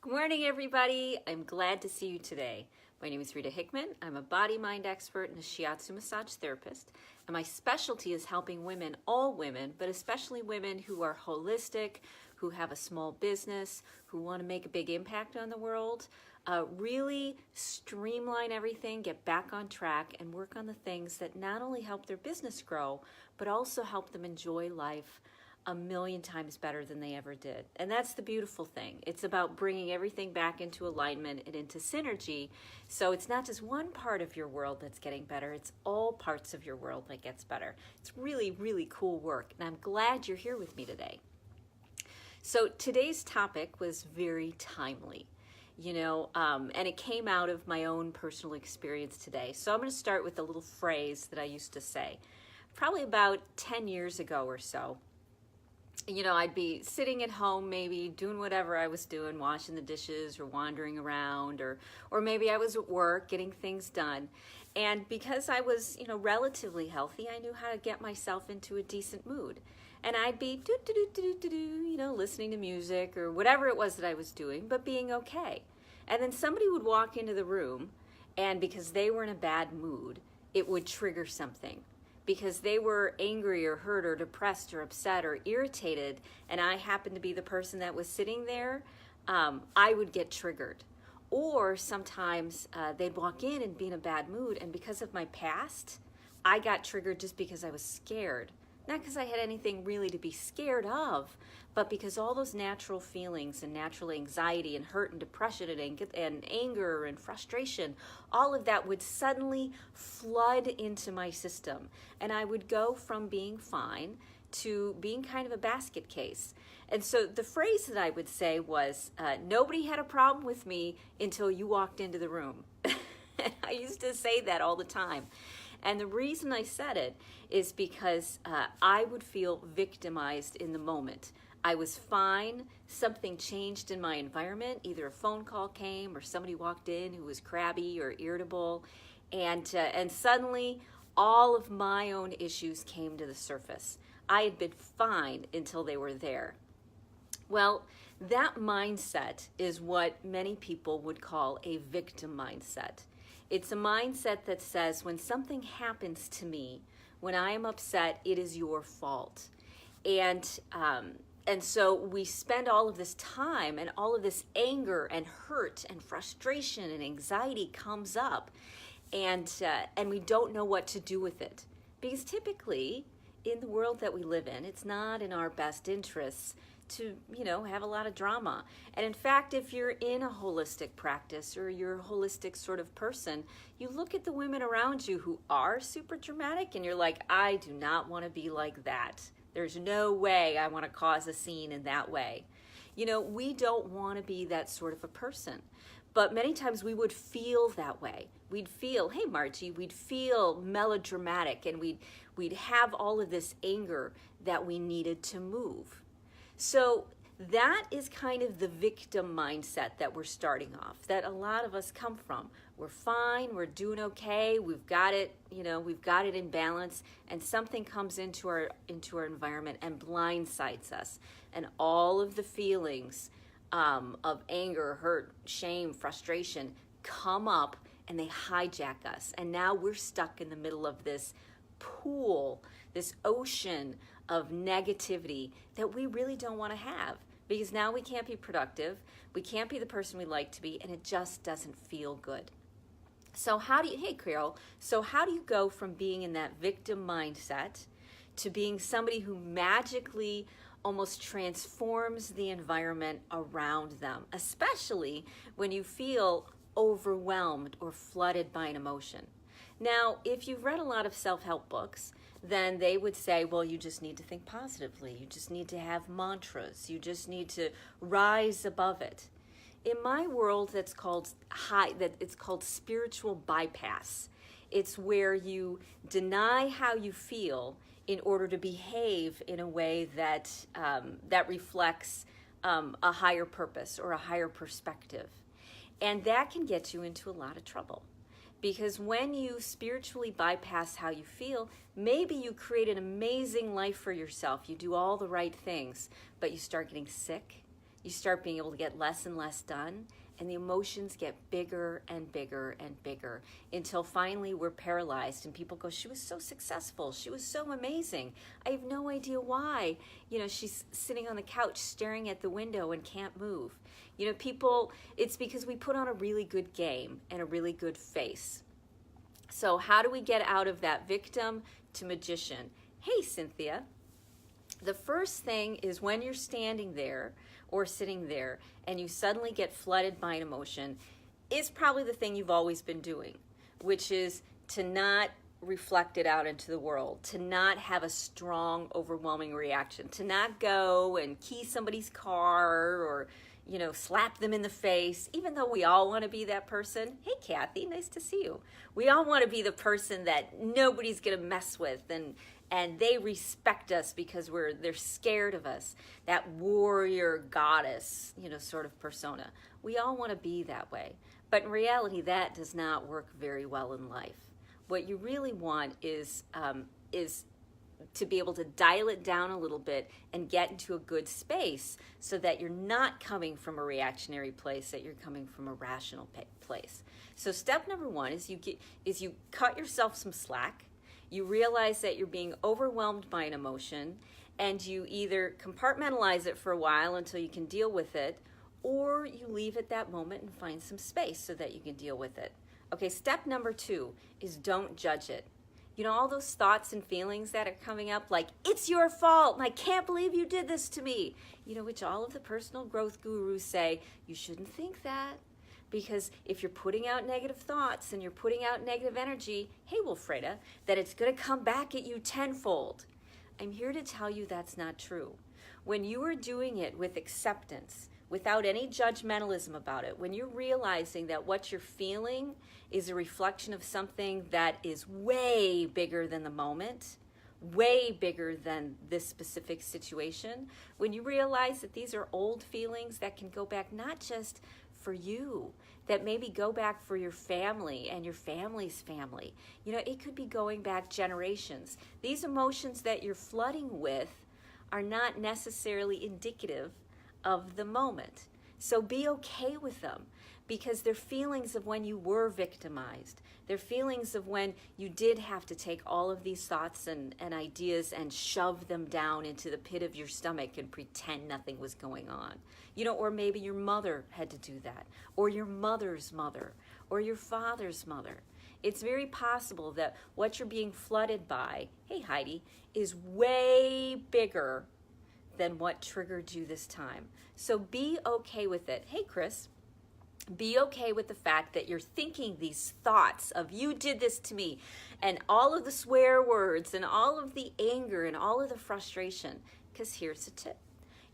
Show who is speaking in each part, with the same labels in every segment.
Speaker 1: Good morning, everybody. I'm glad to see you today. My name is Rita Hickman. I'm a body-mind expert and a shiatsu massage therapist, and my specialty is helping women, all women, but especially women who are holistic, who have a small business, who want to make a big impact on the world, really streamline everything, get back on track, and work on the things that not only help their business grow, but also help them enjoy life a million times better than they ever did. And that's the beautiful thing. It's about bringing everything back into alignment and into synergy. So it's not just one part of your world that's getting better, it's all parts of your world that gets better. It's really, really cool work. And I'm glad you're here with me today. So today's topic was very timely, and it came out of my own personal experience today. So I'm going to start with a little phrase that I used to say, probably about 10 years ago or so. I'd be sitting at home, maybe doing whatever I was doing, washing the dishes or wandering around, or maybe I was at work getting things done. And because I was, relatively healthy, I knew how to get myself into a decent mood. And I'd be listening to music or whatever it was that I was doing, but being okay. And then somebody would walk into the room, and because they were in a bad mood, it would trigger something. Because they were angry or hurt or depressed or upset or irritated, and I happened to be the person that was sitting there, I would get triggered. Or sometimes they'd walk in and be in a bad mood, and because of my past, I got triggered just because I was scared. Not because I had anything really to be scared of, but because all those natural feelings and natural anxiety and hurt and depression and anger and frustration, all of that would suddenly flood into my system. And I would go from being fine to being kind of a basket case. And so the phrase that I would say was, nobody had a problem with me until you walked into the room. I used to say that all the time. And the reason I said it is because I would feel victimized in the moment. I was fine, something changed in my environment, either a phone call came or somebody walked in who was crabby or irritable, and suddenly all of my own issues came to the surface. I had been fine until they were there. Well, that mindset is what many people would call a victim mindset. It's a mindset that says when something happens to me, when I am upset, it is your fault. And so we spend all of this time, and all of this anger and hurt and frustration and anxiety comes up, and we don't know what to do with it. Because typically, in the world that we live in, it's not in our best interests to, have a lot of drama. And in fact, if you're in a holistic practice or you're a holistic sort of person, you look at the women around you who are super dramatic and you're like, I do not want to be like that. There's no way I want to cause a scene in that way. We don't want to be that sort of a person. But many times we would feel that way. We'd feel, hey Margie, we'd feel melodramatic, and we'd have all of this anger that we needed to move. So that is kind of the victim mindset that we're starting off, that a lot of us come from. We're fine, we're doing okay, we've got it, we've got it in balance, and something comes into our environment and blindsides us. And all of the feelings of anger, hurt, shame, frustration come up and they hijack us. And now we're stuck in the middle of this pool, this ocean of negativity that we really don't want to have, because now we can't be productive, we can't be the person we like to be, and it just doesn't feel good. So hey Carol, so how do you go from being in that victim mindset to being somebody who magically almost transforms the environment around them, especially when you feel overwhelmed or flooded by an emotion? Now, if you've read a lot of self-help books, then they would say, well, you just need to think positively. You just need to have mantras. You just need to rise above it. In my world, it's called spiritual bypass. It's where you deny how you feel in order to behave in a way that reflects a higher purpose or a higher perspective. And that can get you into a lot of trouble. Because when you spiritually bypass how you feel, maybe you create an amazing life for yourself. You do all the right things, but you start getting sick. you start being able to get less and less done, and the emotions get bigger and bigger and bigger until finally we're paralyzed and people go, she was so successful, she was so amazing, I have no idea why, she's sitting on the couch staring at the window and can't move. People, it's because we put on a really good game and a really good face. So how do we get out of that victim to magician? Hey, Cynthia. The first thing is when you're standing there or sitting there and you suddenly get flooded by an emotion, is probably the thing you've always been doing, which is to not reflect it out into the world, to not have a strong, overwhelming reaction, to not go and key somebody's car or slap them in the face, even though we all want to be that person. Hey, Kathy, nice to see you. We all want to be the person that nobody's going to mess with, and they respect us because they're scared of us. That warrior goddess, sort of persona. We all want to be that way. But in reality, that does not work very well in life. What you really want is to be able to dial it down a little bit and get into a good space so that you're not coming from a reactionary place, that you're coming from a rational place. So step number one is you cut yourself some slack. You realize that you're being overwhelmed by an emotion, and you either compartmentalize it for a while until you can deal with it, or you leave at that moment and find some space so that you can deal with it. Okay, step number two is don't judge it. All those thoughts and feelings that are coming up, like, it's your fault, and I can't believe you did this to me, which all of the personal growth gurus say, you shouldn't think that. Because if you're putting out negative thoughts and you're putting out negative energy, hey, Wilfreda, that it's going to come back at you tenfold. I'm here to tell you that's not true. When you are doing it with acceptance, without any judgmentalism about it, when you're realizing that what you're feeling is a reflection of something that is way bigger than the moment, way bigger than this specific situation, when you realize that these are old feelings that can go back not just for you, that maybe go back for your family and your family's family. It could be going back generations. These emotions that you're flooding with are not necessarily indicative of the moment. So be okay with them, because they're feelings of when you were victimized. They're feelings of when you did have to take all of these thoughts and ideas and shove them down into the pit of your stomach and pretend nothing was going on. Or maybe your mother had to do that, or your mother's mother, or your father's mother. It's very possible that what you're being flooded by, hey Heidi, is way bigger than what triggered you this time. So be okay with it. Hey Chris, be okay with the fact that you're thinking these thoughts of you did this to me, and all of the swear words and all of the anger and all of the frustration. Because here's the tip.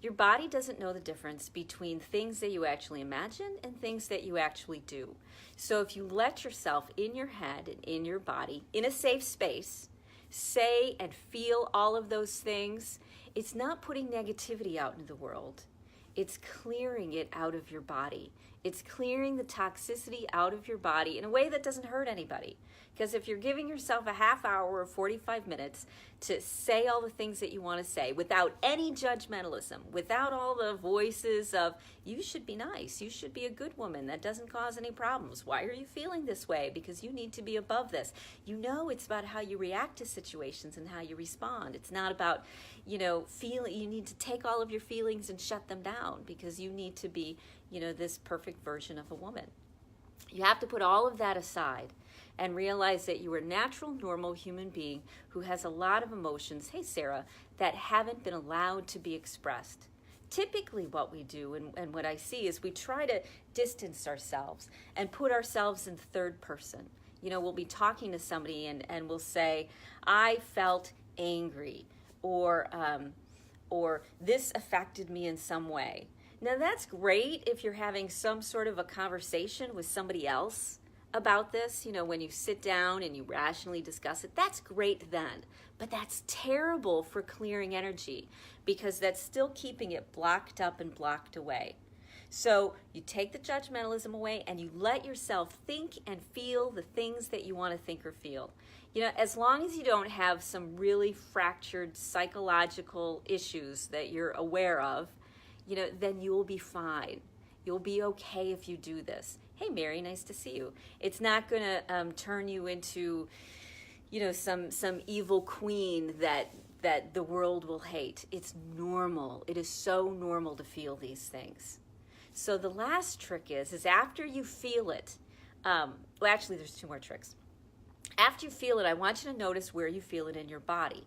Speaker 1: Your body doesn't know the difference between things that you actually imagine and things that you actually do. So if you let yourself in your head and in your body, in a safe space, say and feel all of those things, it's not putting negativity out into the world. It's clearing it out of your body. It's clearing the toxicity out of your body in a way that doesn't hurt anybody. Because if you're giving yourself a half hour or 45 minutes to say all the things that you want to say without any judgmentalism, without all the voices of, you should be nice, you should be a good woman, that doesn't cause any problems. Why are you feeling this way? Because you need to be above this. It's about how you react to situations and how you respond. It's not about, feeling, you need to take all of your feelings and shut them down because you need to be, this perfect version of a woman. You have to put all of that aside and realize that you are a natural, normal human being who has a lot of emotions, hey Sarah, that haven't been allowed to be expressed. Typically what we do and what I see is we try to distance ourselves and put ourselves in third person. We'll be talking to somebody and we'll say, I felt angry, or this affected me in some way. Now that's great if you're having some sort of a conversation with somebody else about this, when you sit down and you rationally discuss it, that's great then. But that's terrible for clearing energy because that's still keeping it blocked up and blocked away. So you take the judgmentalism away and you let yourself think and feel the things that you want to think or feel. As long as you don't have some really fractured psychological issues that you're aware of, then you'll be fine. You'll be okay if you do this. Hey, Mary, nice to see you. It's not going to turn you into, some evil queen that the world will hate. It's normal. It is so normal to feel these things. So the last trick is after you feel it, actually there's 2 more tricks. After you feel it, I want you to notice where you feel it in your body.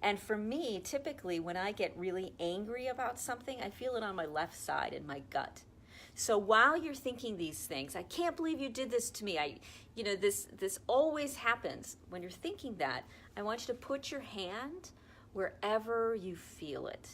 Speaker 1: And for me, typically when I get really angry about something, I feel it on my left side in my gut. So while you're thinking these things, I can't believe you did this to me. This always happens. When you're thinking that, I want you to put your hand wherever you feel it.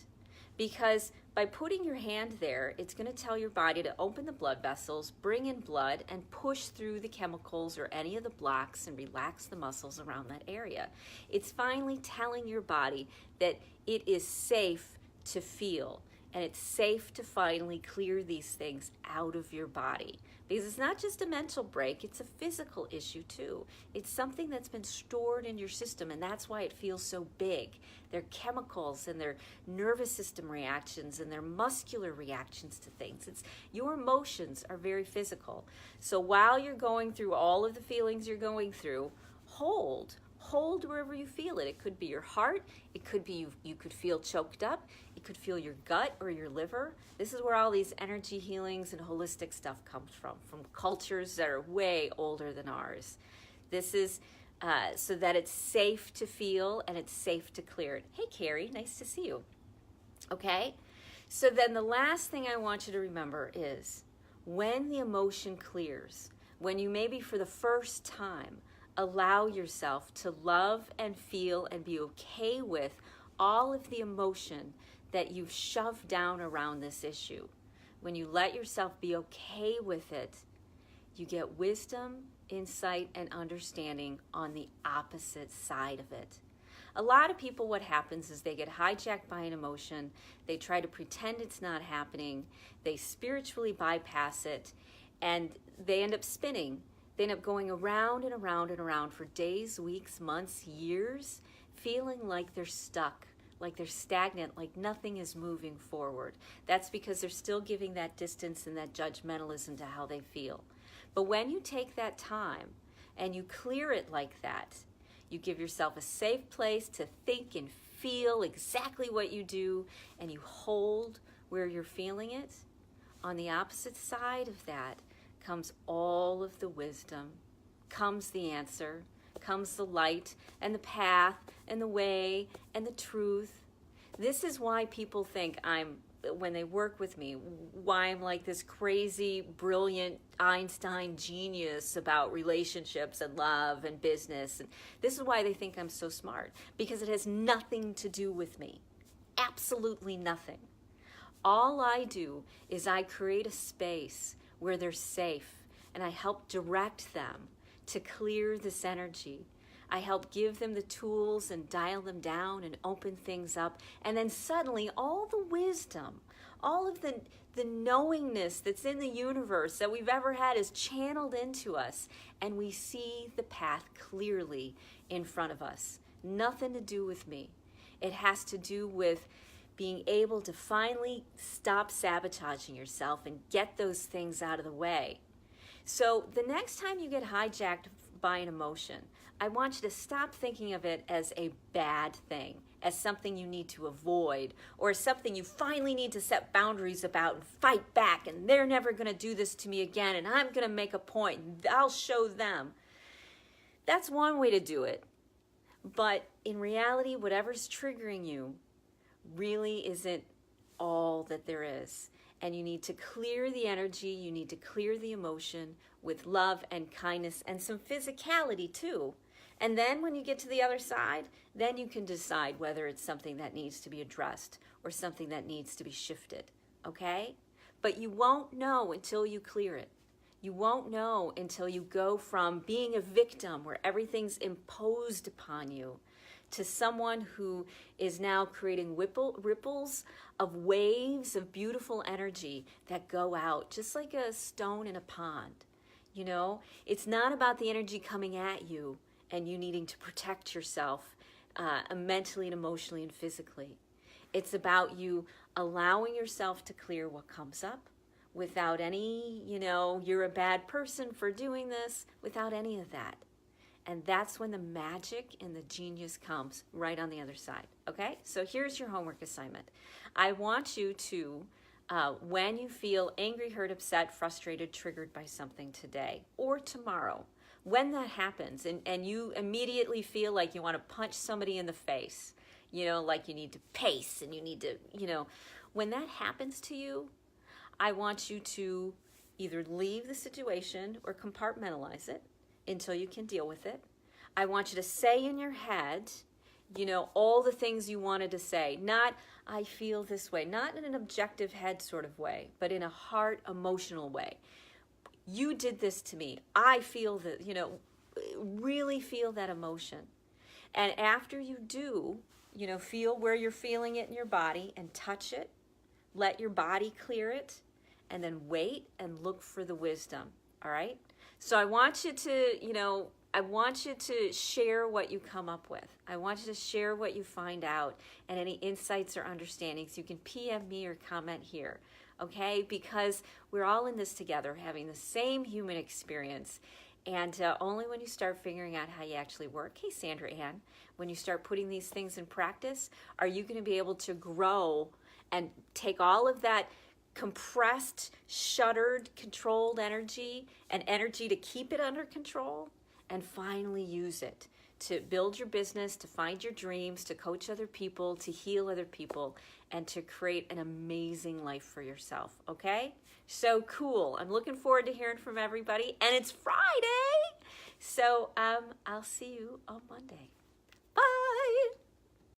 Speaker 1: Because by putting your hand there, it's going to tell your body to open the blood vessels, bring in blood, and push through the chemicals or any of the blocks and relax the muscles around that area. It's finally telling your body that it is safe to feel, and it's safe to finally clear these things out of your body. Because it's not just a mental break, it's a physical issue too. It's something that's been stored in your system, and that's why it feels so big. Their chemicals and their nervous system reactions and their muscular reactions to things. Your emotions are very physical. So while you're going through all of the feelings you're going through, hold wherever you feel it. It could be your heart. It could be you could feel choked up. It could feel your gut or your liver. This is where all these energy healings and holistic stuff comes from cultures that are way older than ours. This is so that it's safe to feel and it's safe to clear it. Hey, Carrie, nice to see you. Okay? So then the last thing I want you to remember is when the emotion clears, when you maybe for the first time allow yourself to love and feel and be okay with all of the emotion that you've shoved down around this issue. When you let yourself be okay with it, you get wisdom, insight, and understanding on the opposite side of it. A lot of people, what happens is they get hijacked by an emotion, they try to pretend it's not happening, they spiritually bypass it, and they end up spinning. They end up going around and around and around for days, weeks, months, years, feeling like they're stuck, like they're stagnant, like nothing is moving forward. That's because they're still giving that distance and that judgmentalism to how they feel. But when you take that time and you clear it like that, you give yourself a safe place to think and feel exactly what you do, and you hold where you're feeling it. On the opposite side of that comes all of the wisdom, comes the answer, comes the light and the path and the way and the truth. This is why people think when they work with me, why I'm like this crazy, brilliant Einstein genius about relationships and love and business. And this is why they think I'm so smart, because it has nothing to do with me. Absolutely nothing. All I do is I create a space where they're safe, and I help direct them to clear this energy. I help give them the tools and dial them down and open things up, and then suddenly all the wisdom, all of the knowingness that's in the universe that we've ever had is channeled into us, and we see the path clearly in front of us. Nothing to do with me. It has to do with being able to finally stop sabotaging yourself and get those things out of the way. So the next time you get hijacked by an emotion, I want you to stop thinking of it as a bad thing, as something you need to avoid, or something you finally need to set boundaries about and fight back, and they're never going to do this to me again, and I'm going to make a point, and I'll show them. That's one way to do it. But in reality, whatever's triggering you really isn't all that there is. And you need to clear the energy, you need to clear the emotion with love and kindness and some physicality too. And then when you get to the other side, then you can decide whether it's something that needs to be addressed or something that needs to be shifted, okay? But you won't know until you clear it. You won't know until you go from being a victim where everything's imposed upon you to someone who is now creating ripples of waves of beautiful energy that go out, just like a stone in a pond. You know, it's not about the energy coming at you and you needing to protect yourself mentally and emotionally and physically. It's about you allowing yourself to clear what comes up without any, you're a bad person for doing this, without any of that. And that's when the magic and the genius comes right on the other side. Okay? So here's your homework assignment. I want you to, when you feel angry, hurt, upset, frustrated, triggered by something today or tomorrow, when that happens and you immediately feel like you want to punch somebody in the face, like you need to pace and you need to, when that happens to you, I want you to either leave the situation or compartmentalize it until you can deal with it. I want you to say in your head, all the things you wanted to say. Not, I feel this way. Not in an objective head sort of way, but in a heart emotional way. You did this to me. I feel that, really feel that emotion. And after you do, feel where you're feeling it in your body and touch it. Let your body clear it. And then wait and look for the wisdom. All right? So I want you to share what you come up with. I want you to share what you find out and any insights or understandings. You can PM me or comment here, okay? Because we're all in this together, having the same human experience. And only when you start figuring out how you actually work, hey, Sandra Ann, when you start putting these things in practice, are you going to be able to grow and take all of that compressed, shuttered, controlled energy and energy to keep it under control and finally use it to build your business, to find your dreams, to coach other people, to heal other people, and to create an amazing life for yourself, okay? So cool. I'm looking forward to hearing from everybody, and it's Friday. So I'll see you on Monday.